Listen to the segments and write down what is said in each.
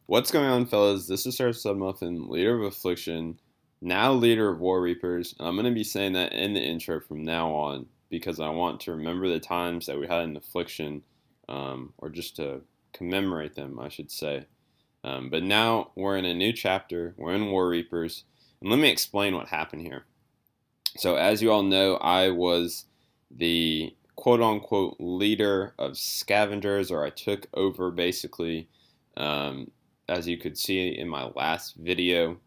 What's going on, fellas? This is Sir Submuffin, leader of Affliction, now leader of War Reapers. I'm going to be saying that in the intro from now on because I want to remember the times that we had in Affliction, or just to commemorate them, I should say. But now we're in a new chapter, we're in War Reapers, and let me explain what happened here. So, as you all know, I was the quote unquote leader of scavengers, or I took over basically. Um, as you could see in my last video,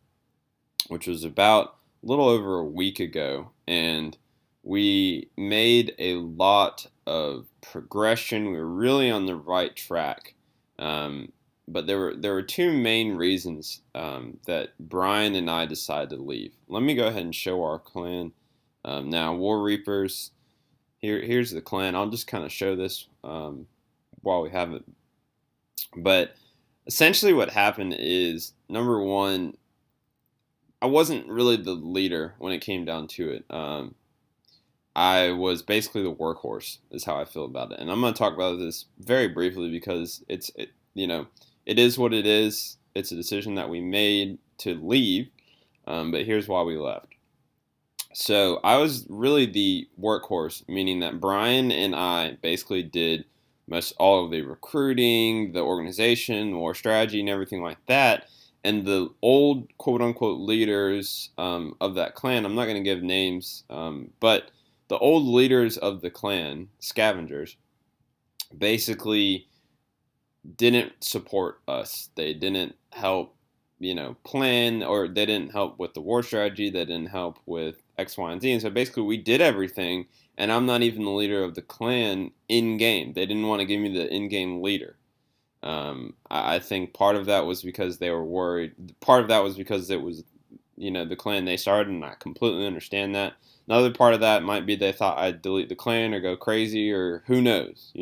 which was about a little over a week ago, and we made a lot of progression. We were really on the right track, um, but there were two main reasons that Brian and I decided to leave. Let me go ahead and show our clan now. War Reapers. Here's the clan. I'll just kind of show this while we have it, but essentially what happened is, number one, I wasn't really the leader when it came down to it. I was basically the workhorse, is how I feel about it. And I'm going to talk about this very briefly because it is what it is. It's a decision that we made to leave, but here's why we left. So I was really the workhorse, meaning that Brian and I basically did most all of the recruiting, the organization, war strategy, and everything like that. And the old quote unquote leaders of that clan, I'm not going to give names, but the old leaders of the clan, scavengers, basically didn't support us. They didn't help, plan, or they didn't help with the war strategy. They didn't help with X, Y, and Z. And so basically, we did everything, and I'm not even the leader of the clan in game. They didn't want to give me the in game leader. I think part of that was because they were worried. Part of that was because it was, the clan they started, and I completely understand that. Another part of that might be they thought I'd delete the clan or go crazy, or who knows.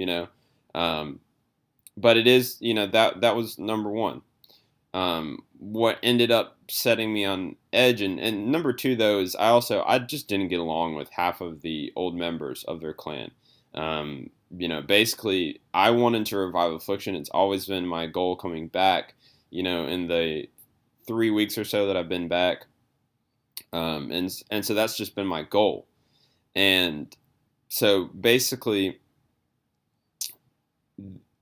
But it is, that was number one. What ended up setting me on edge, and number two though is I just didn't get along with half of the old members of their clan. Basically I wanted to revive Affliction. It's always been my goal coming back, in the 3 weeks or so that I've been back. And so that's just been my goal. And so basically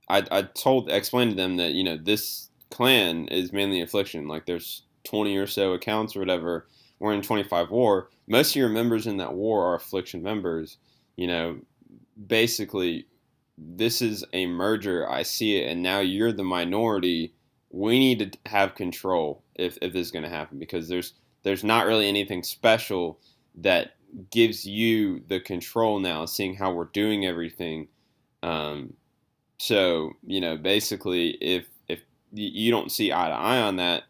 I explained to them that, this clan is mainly Affliction. Like, there's 20 or so accounts or whatever. We're in 25 war. Most of your members in that war are Affliction members. Basically, this is a merger. I see it, and now you're the minority. We need to have control if this is going to happen, because there's not really anything special that gives you the control now, seeing how we're doing everything. So, basically, if you don't see eye to eye on that,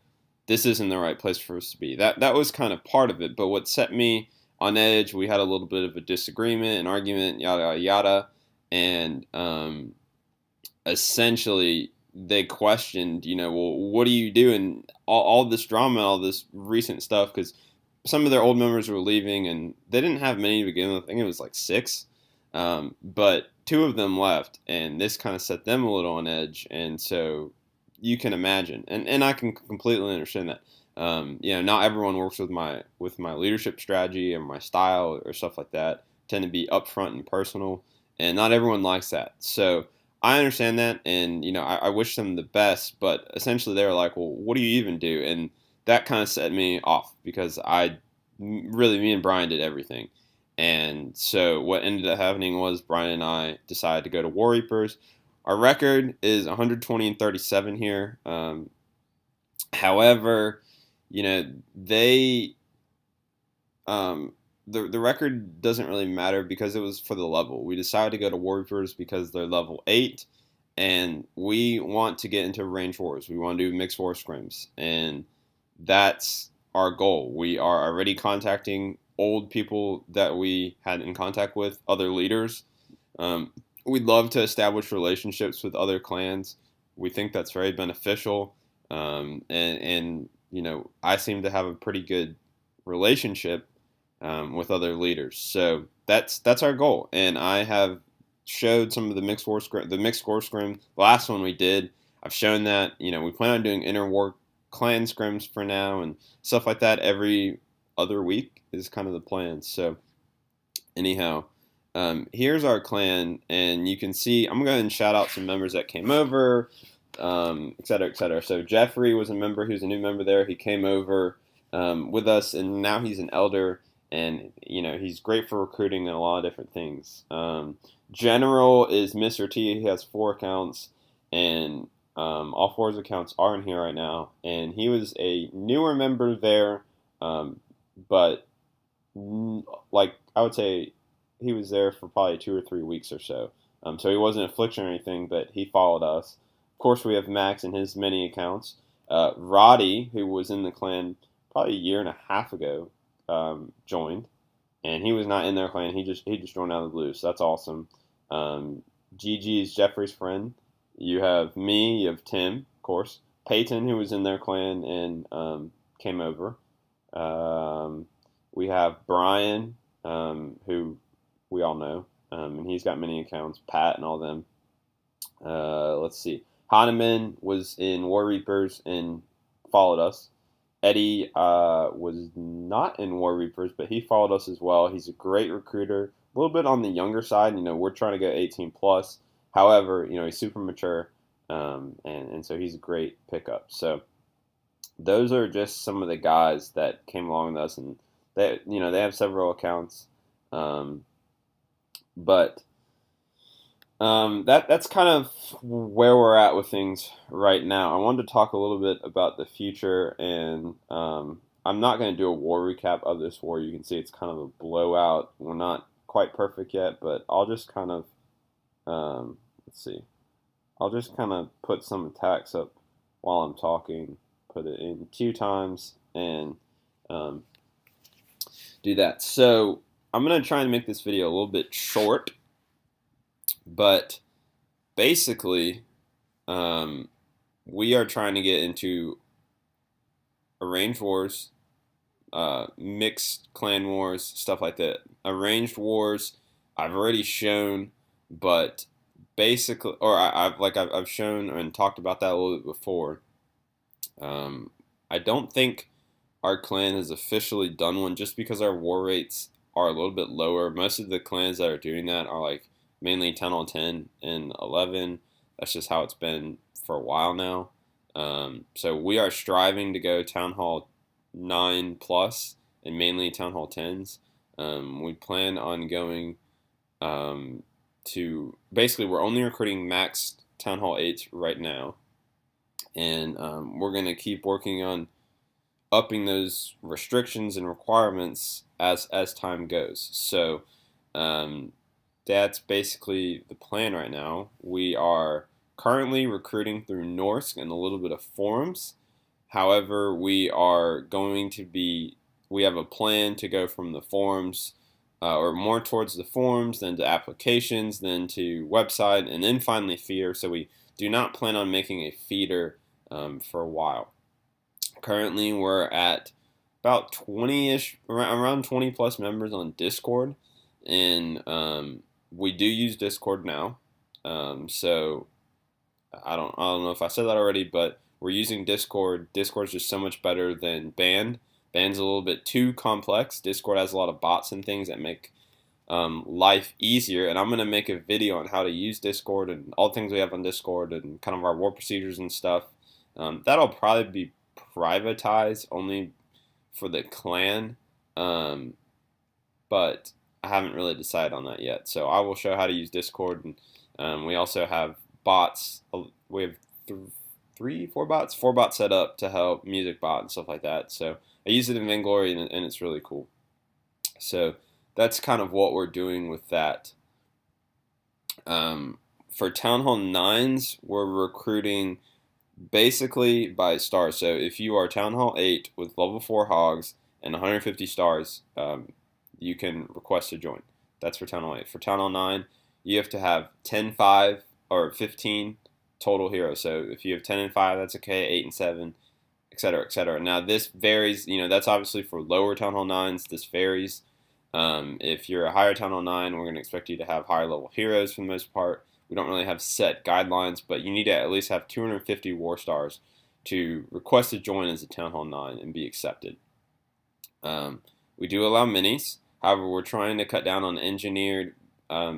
this isn't the right place for us to be. That was kind of part of it. But what set me on edge, we had a little bit of a disagreement, an argument, yada yada yada, and essentially they questioned, well, what do you do? And all this drama, all this recent stuff, because some of their old members were leaving, and they didn't have many to begin with. I think it was like 6. But 2 of them left, and this kind of set them a little on edge. And so you can imagine, and I can completely understand that. Not everyone works with my leadership strategy or my style or stuff like that. I tend to be upfront and personal, and not everyone likes that. So I understand that, and I wish them the best. But essentially, they were like, "Well, what do you even do?" And that kind of set me off, because me and Brian did everything. And so what ended up happening was Brian and I decided to go to War Reapers. Our record is 120-37 here. However, they the record doesn't really matter because it was for the level. We decided to go to War Reapers because they're level 8, and we want to get into range wars. We want to do mixed war scrims, and that's our goal. We are already contacting old people that we had in contact with, other leaders. We'd love to establish relationships with other clans. We think that's very beneficial. And I seem to have a pretty good relationship with other leaders. So that's our goal. And I have showed some of the mixed war scrim, the last one we did. I've shown that, we plan on doing inter-war clan scrims for now and stuff like that every other week is kind of the plan. So anyhow, here's our clan, and you can see, I'm going to go ahead and shout out some members that came over, et cetera, et cetera. So Jeffrey was a member, who's a new member there. He came over with us, and now he's an elder, and, he's great for recruiting and a lot of different things. General is Mr. T. He has 4 accounts, and all 4 of his accounts are in here right now. And he was a newer member there, but like I would say he was there for probably 2 or 3 weeks or so. So he wasn't Affliction or anything, but he followed us. Of course, we have Max and his many accounts. Roddy, who was in the clan probably a year and a half ago, joined, and he was not in their clan. He just joined out of the blue, so that's awesome. Gigi is Jeffrey's friend. You have me. You have Tim, of course. Peyton, who was in their clan and came over. We have Brian, who we all know, and he's got many accounts. Pat and all them. Let's see. Hahnemann was in War Reapers and followed us. Eddie was not in War Reapers, but he followed us as well. He's a great recruiter. A little bit on the younger side. We're trying to go 18 plus. However, he's super mature, and so he's a great pickup. So those are just some of the guys that came along with us, and they have several accounts, but that's kind of where we're at with things right now. I wanted to talk a little bit about the future, and I'm not going to do a war recap of this war. You can see it's kind of a blowout. We're not quite perfect yet, but I'll just kind of let's see. I'll just kind of put some attacks up while I'm talking. Put it in 2 times and do that. So I'm going to try and make this video a little bit short, but basically we are trying to get into arranged wars, mixed clan wars, stuff like that. Arranged wars I've already shown, but basically, or I've shown and talked about that a little bit before. I don't think our clan has officially done one, just because our war rates are a little bit lower. Most of the clans that are doing that are like mainly Town Hall 10 and 11. That's just how it's been for a while now. So we are striving to go Town Hall 9 plus and mainly Town Hall 10s. We plan on going to, basically we're only recruiting max Town Hall 8s right now. And we're going to keep working on upping those restrictions and requirements as time goes. So that's basically the plan right now. We are currently recruiting through Norsk and a little bit of forums. However, we have a plan to go from the forums, or more towards the forums, then to applications, then to website, and then finally feeder. So we do not plan on making a feeder for a while. Currently, we're at about 20-ish, around 20 plus members on Discord, and we do use Discord now. So I don't know if I said that already, but we're using Discord. Discord's just so much better than Band. Band's a little bit too complex. Discord has a lot of bots and things that make life easier, and I'm going to make a video on how to use Discord and all the things we have on Discord and kind of our war procedures and stuff. That'll probably be privatized only for the clan, but I haven't really decided on that yet. So I will show how to use Discord, and we also have bots. We have 4 bots set up to help, music bot and stuff like that. So I use it in Vainglory, and it's really cool. So that's kind of what we're doing with that. For Town Hall 9s, we're recruiting basically by stars. So if you are Town Hall 8 with level 4 hogs and 150 stars, you can request to join. That's for Town Hall 8. For Town Hall 9, you have to have 10, 5, or 15 total heroes. So if you have 10 and 5, that's okay, 8 and 7, etc., etc. Now this varies, that's obviously for lower Town Hall 9s, this varies. If you're a higher Town Hall 9, we're going to expect you to have higher level heroes for the most part. we don't really have set guidelines, but you need to at least have 250 war stars to request to join as a Town Hall 9 and be accepted. We do allow minis. However, we're trying to cut down on engineered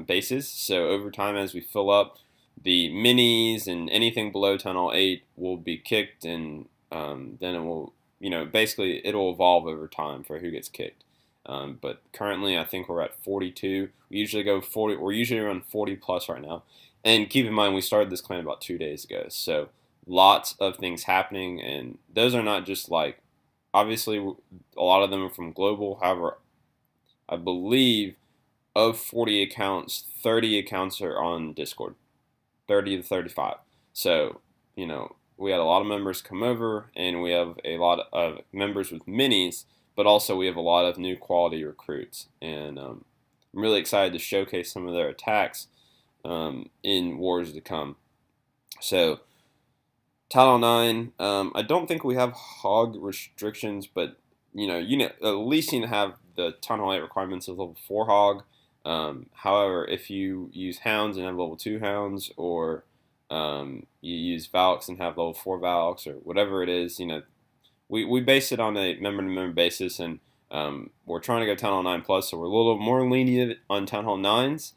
bases. So over time, as we fill up, the minis and anything below Town Hall 8 will be kicked, and then it will, basically it'll evolve over time for who gets kicked. But currently, I think we're at 42. We usually go 40. We're usually around 40 plus right now. And keep in mind, we started this clan about 2 days ago. So lots of things happening, and those are not just like, obviously, a lot of them are from global. However, I believe of 40 accounts, 30 accounts are on Discord, 30 to 35. So, we had a lot of members come over, and we have a lot of members with minis, but also we have a lot of new quality recruits. And I'm really excited to showcase some of their attacks in wars to come. So, Title 9, I don't think we have hog restrictions, but at least you need to have the Town Hall 8 requirements of level 4 hog. However, if you use hounds and have level 2 hounds, or you use Valks and have level 4 Valks, or whatever it is, we base it on a member-to-member basis, and we're trying to go Town Hall 9 plus, so we're a little more lenient on Town Hall 9s.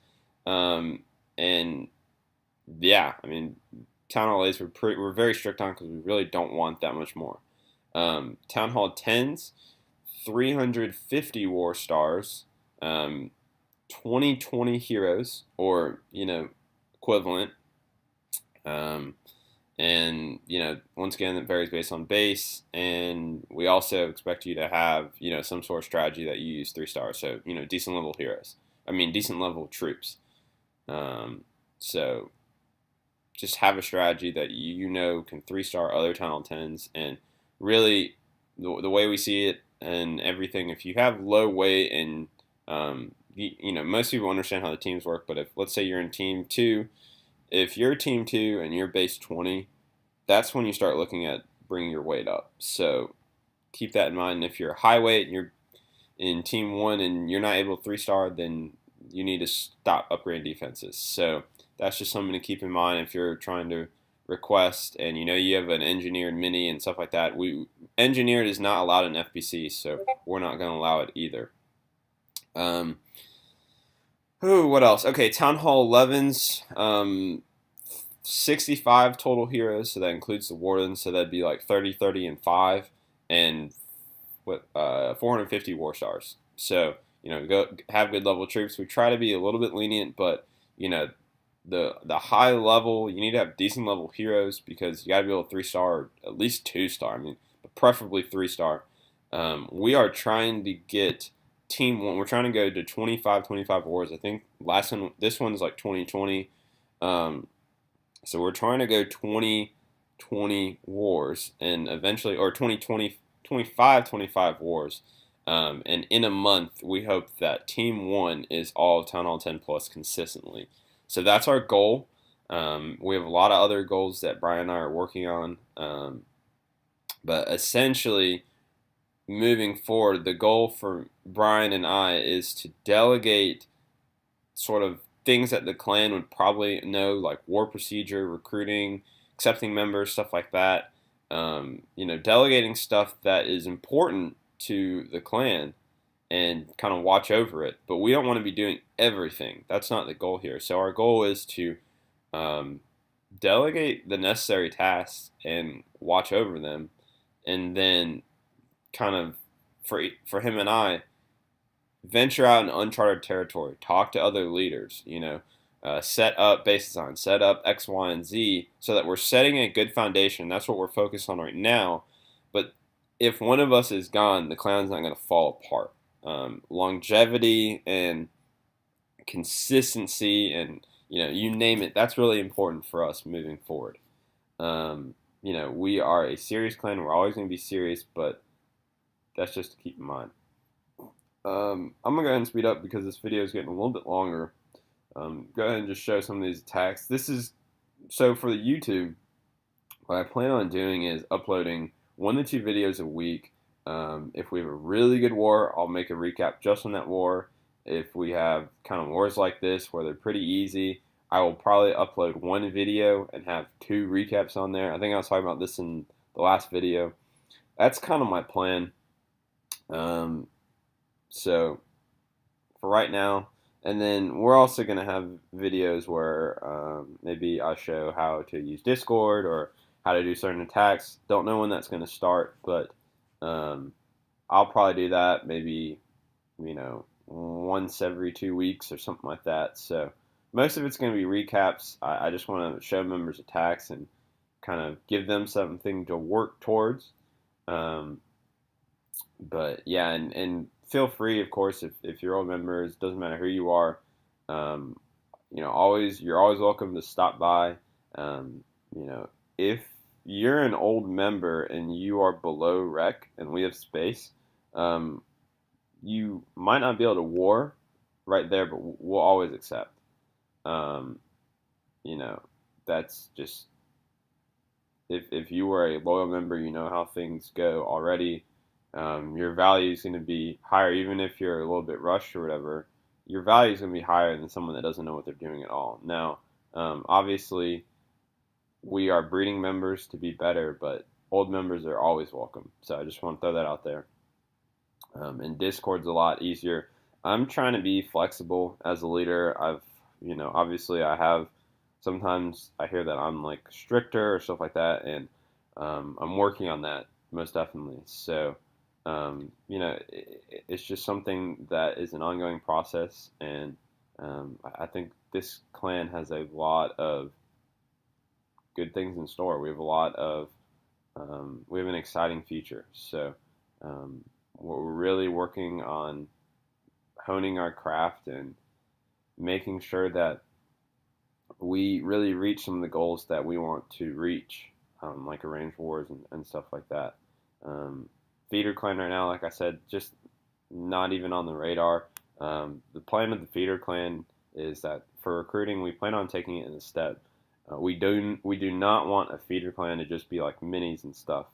And yeah, I mean, Town Hall 8s we're very strict on because we really don't want that much more. Town Hall 10s, 350 war stars, 2020 heroes, or equivalent. And once again, it varies based on base, and we also expect you to have some sort of strategy that you use 3 stars, so decent level heroes. I mean, decent level troops. So just have a strategy that can 3-star other Town Hall 10s, and really the way we see it and everything, if you have low weight and most people understand how the teams work, but if let's say you're in team 2, if you're team 2 and you're base 20, that's when you start looking at bringing your weight up. So keep that in mind. If you're high weight and you're in team 1 and you're not able to 3-star, then you need to stop upgrading defenses. So that's just something to keep in mind if you're trying to request and you have an engineered mini and stuff like that. Engineered is not allowed in FBC, so we're not going to allow it either. What else? Okay, Town Hall 11s, 65 total heroes, so that includes the Wardens, so that'd be like 30, 30, and 5, and 450 war stars. So, go have good level troops. We try to be a little bit lenient, but, the high level, you need to have decent level heroes because you got to be able to 3-star, or at least 2-star, but preferably 3-star. We are trying to get Team 1, we're trying to go to 25 wars. I think this one's like 2020. So we're trying to go 20 wars, and eventually, or 25 wars. And in a month, we hope that Team 1 is all Town Hall 10 plus consistently. So that's our goal. We have a lot of other goals that Brian and I are working on. But essentially, moving forward, the goal for Brian and I is to delegate sort of things that the clan would probably know, like war procedure, recruiting, accepting members, stuff like that. Delegating stuff that is important to the clan and kind of watch over it. But we don't want to be doing everything. That's not the goal here. So our goal is to delegate the necessary tasks and watch over them, and then kind of for him and I venture out in uncharted territory, talk to other leaders, set up base design, set up X, Y, and Z, so that we're setting a good foundation. That's what we're focused on right now. But if one of us is gone, the clan's not going to fall apart. Longevity and consistency and, you name it, that's really important for us moving forward. We are a serious clan. We're always going to be serious, but that's just to keep in mind. I'm going to go ahead and speed up because this video is getting a little bit longer. Go ahead and just show some of these attacks. So for the YouTube, what I plan on doing is uploading 1 to 2 videos a week. If we have a really good war, I'll make a recap just on that war. If we have kind of wars like this where they're pretty easy, I will probably upload one video and have two recaps on there. I think I was talking about this in the last video. That's kind of my plan. Um, so for right now, and then we're also going to have videos where maybe I show how to use Discord or how to do certain attacks. Don't know when that's going to start, but um, I'll probably do that maybe, once every 2 weeks or something like that. So most of it's going to be recaps. I just want to show members attacks and kind of give them something to work towards. Um, but yeah, and feel free, of course, if you're old members, doesn't matter who you are, um, you're always welcome to stop by. Um, if you're an old member and you are below rec and we have space, um, you might not be able to war right there, but we'll always accept. Um, you know, that's just if you were a loyal member, you know how things go already. Your value is going to be higher, even if you're a little bit rushed or whatever. Your value is going to be higher than someone that doesn't know what they're doing at all. Now, obviously, we are breeding members to be better, but old members are always welcome. So I just want to throw that out there. And Discord's a lot easier. I'm trying to be flexible as a leader. Obviously, I have sometimes I hear that I'm like stricter or stuff like that, and I'm working on that most definitely. So, it's just something that is an ongoing process, and I think this clan has a lot of good things in store. We have an exciting future. So, um, we're really working on honing our craft and making sure that we really reach some of the goals that we want to reach, like arranged wars and stuff like that. Um, Feeder clan right now, like I said, just not even on the radar. The plan of the feeder clan is that for recruiting, we plan on taking it in a step. We do not want a feeder clan to just be like minis and stuff,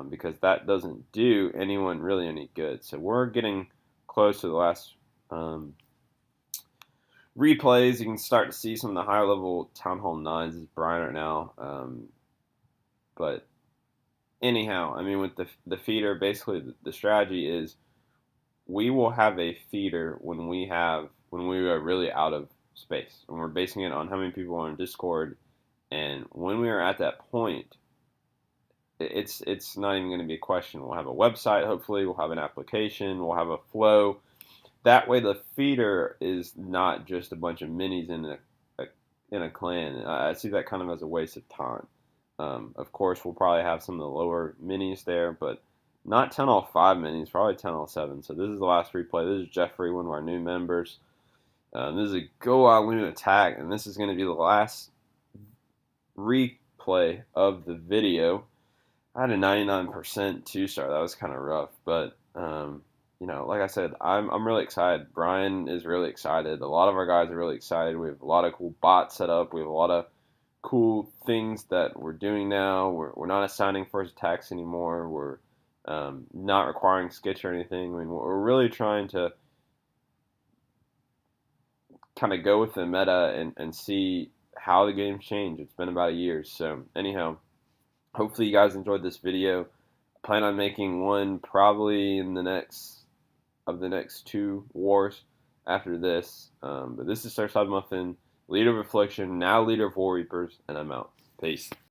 because that doesn't do anyone really any good. So we're getting close to the last replays. You can start to see some of the higher level Town Hall 9s is Brian right now. But anyhow, I mean, with the feeder, basically the strategy is we will have a feeder when we are really out of space, and we're basing it on how many people are on Discord. And when we are at that point, it's not even going to be a question. We'll have a website, hopefully. We'll have an application. We'll have a flow. That way, the feeder is not just a bunch of minis in a clan. I see that kind of as a waste of time. Of course, we'll probably have some of the lower minis there, but not 10 all 5 minis, probably 10 all 7. So this is the last replay. This is Jeffrey, one of our new members. This is a Go Out Loon attack, and this is going to be the last replay of the video. I had a 99% 2-star. That was kind of rough, but like I said, I'm really excited. Brian is really excited. A lot of our guys are really excited. We have a lot of cool bots set up. We have a lot of cool things that we're doing now. We're not assigning first attacks anymore. We're not requiring sketch or anything. I mean, we're really trying to kind of go with the meta and see how the game's changed. It's been about a year. So anyhow, hopefully you guys enjoyed this video. I plan on making one probably in the next 2 wars after this. But this is Star Muffin, leader of Affliction, now leader of War Reapers, and I'm out. Peace.